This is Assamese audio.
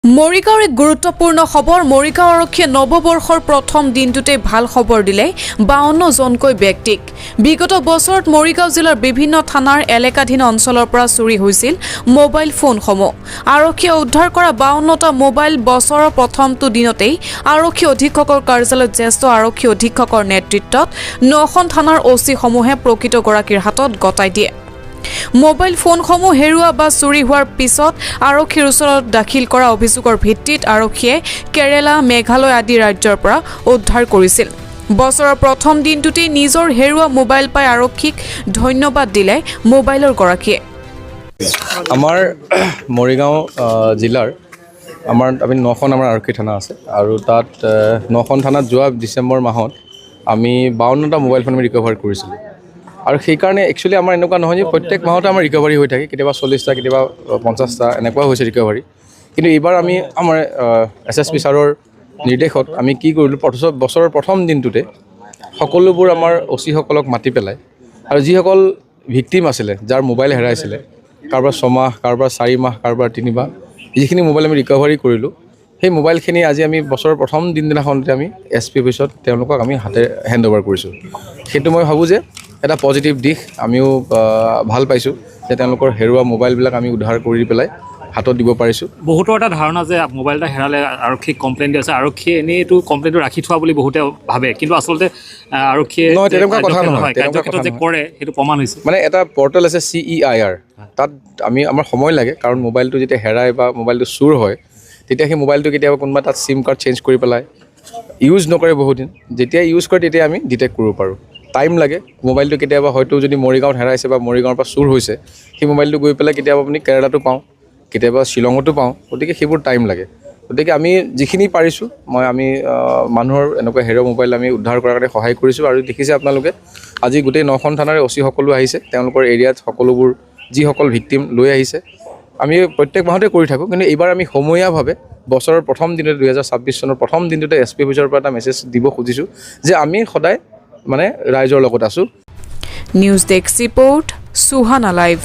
মৰিগাঁৱৰ এক গুৰুত্বপূৰ্ণ খবৰ মৰিগাঁও আৰক্ষীয়ে নৱবৰ্ষৰ প্ৰথম দিনটোতে ভাল খবৰ দিলে 52 জনকৈ ব্যক্তিক বিগত বছৰত মৰিগাঁও জিলাৰ বিভিন্ন থানাৰ এলেকাধীন অঞ্চলৰ পৰা চুৰি হৈছিল মোবাইল ফোনসমূহ আৰক্ষীয়ে উদ্ধাৰ কৰা 52টা মোবাইল বছৰৰ প্ৰথমটো দিনতেই আৰক্ষী অধীক্ষকৰ কাৰ্যালয়ত জ্যেষ্ঠ আৰক্ষী অধীক্ষকৰ নেতৃত্বত 9খন থানাৰ ওসি সমূহে প্ৰকৃত গৰাকীৰ হাতত গতাই দিয়ে মোবাইল ফোনসমূহ হেৰুৱা বা চুৰি হোৱাৰ পিছত আৰক্ষীৰ ওচৰত দাখিল কৰা অভিযোগৰ ভিত্তিত আৰক্ষীয়ে কেৰালা মেঘালয় আদি ৰাজ্যৰ পৰা উদ্ধাৰ কৰিছিল বছৰৰ প্ৰথম দিনটোতে নিজৰ হেৰুৱা মোবাইল পাই আৰক্ষীক ধন্যবাদ দিলে মোবাইলৰ গৰাকীয়ে আমাৰ মৰিগাঁও জিলাৰ আমি 9খন আমাৰ আৰক্ষী থানা আছে আৰু তাত 9খন থানাত যোৱা ডিচেম্বৰ মাহত আমি 52টা মোবাইল ফোন আমি ৰিকভাৰ কৰিছিলোঁ আৰু সেইকাৰণে একচুৱেলি আমাৰ এনেকুৱা নহয় যে প্ৰত্যেক মাহতে আমাৰ ৰিকভাৰী হৈ থাকে কেতিয়াবা 40টা কেতিয়াবা 50টা এনেকুৱা হৈছে ৰিকভাৰী কিন্তু এইবাৰ আমি আমাৰ SSP ছাৰৰ নিৰ্দেশত আমি কি কৰিলোঁ বছৰৰ প্ৰথম দিনটোতে সকলোবোৰ আমাৰ OC-সকলক মাতি পেলাই আৰু যিসকল ভিক্টিম আছিলে যাৰ মোবাইল হেৰাইছিলে কাৰোবাৰ 6 মাহ কাৰোবাৰ 4 মাহ কাৰোবাৰ 3 মাহ যিখিনি মোবাইল আমি ৰিকভাৰী কৰিলোঁ সেই মোবাইলখিনি আজি আমি বছৰৰ প্ৰথম দিনাখনতে আমি SP অফিচত তেওঁলোকক আমি হাতে হেণ্ড অভাৰ কৰিছোঁ সেইটো মই ভাবোঁ যে এটা পজিটিভ দিশ আমিও ভাল পাইছোঁ যে তেওঁলোকৰ হেৰুৱা মোবাইলবিলাক আমি উদ্ধাৰ কৰি পেলাই হাতত দিব পাৰিছোঁ বহুতৰ এটা ধাৰণা যে মোবাইল এটা হেৰালে আৰক্ষীক কমপ্লেইন দিয়া আছে আৰক্ষীয়ে এনেই এইটো কমপ্লেইনটো ৰাখি থোৱা বুলি বহুতে ভাবে কিন্তু আচলতে আৰক্ষীয়ে তেনেকুৱা কথা নহয় কাৰ্যক্ষেত্ৰত যে কৰে সেইটো প্ৰমাণ হৈছে মানে এটা পৰ্টেল আছে CEIR তাত আমাৰ সময় লাগে কাৰণ মোবাইলটো যেতিয়া হেৰাই বা মোবাইলটো চুৰ হয় তেতিয়া সেই মোবাইলটো কেতিয়াবা কোনোবা তাত SIM কাৰ্ড চেঞ্জ কৰি পেলাই ইউজ নকৰে বহুত দিন যেতিয়া ইউজ কৰে তেতিয়া আমি ডিটেক্ট কৰিব পাৰোঁ টাইম লাগে মোবাইলটো কেতিয়াবা হয়তো যদি মৰিগাঁৱত হেৰাইছে বা মৰিগাঁৱৰ পৰা চুৰ হৈছে সেই মোবাইলটো গৈ পেলাই কেতিয়াবা আপুনি কেৰালাটো পাওঁ কেতিয়াবা শ্বিলঙতো পাওঁ গতিকে সেইবোৰ টাইম লাগে গতিকে আমি যিখিনি পাৰিছোঁ আমি মানুহৰ এনেকুৱা হেৰুৱা মোবাইল আমি উদ্ধাৰ কৰাৰ কাৰণে সহায় কৰিছোঁ আৰু দেখিছে আপোনালোকে আজি গোটেই 9খন থানাৰ OC সকলো আহিছে তেওঁলোকৰ এৰিয়াত সকলোবোৰ যিসকল ভিক্টিম লৈ আহিছে আমি প্ৰত্যেক মাহতে কৰি থাকোঁ কিন্তু এইবাৰ আমি সমূহীয়াভাৱে বছৰৰ প্ৰথম দিনতে 2026 চনৰ প্ৰথম দিনটোতে SP অফিচৰ পৰা এটা মেছেজ দিব খুজিছোঁ যে আমি সদায় ৰাইজৰ লগত আছোঁ news desk report Suhana live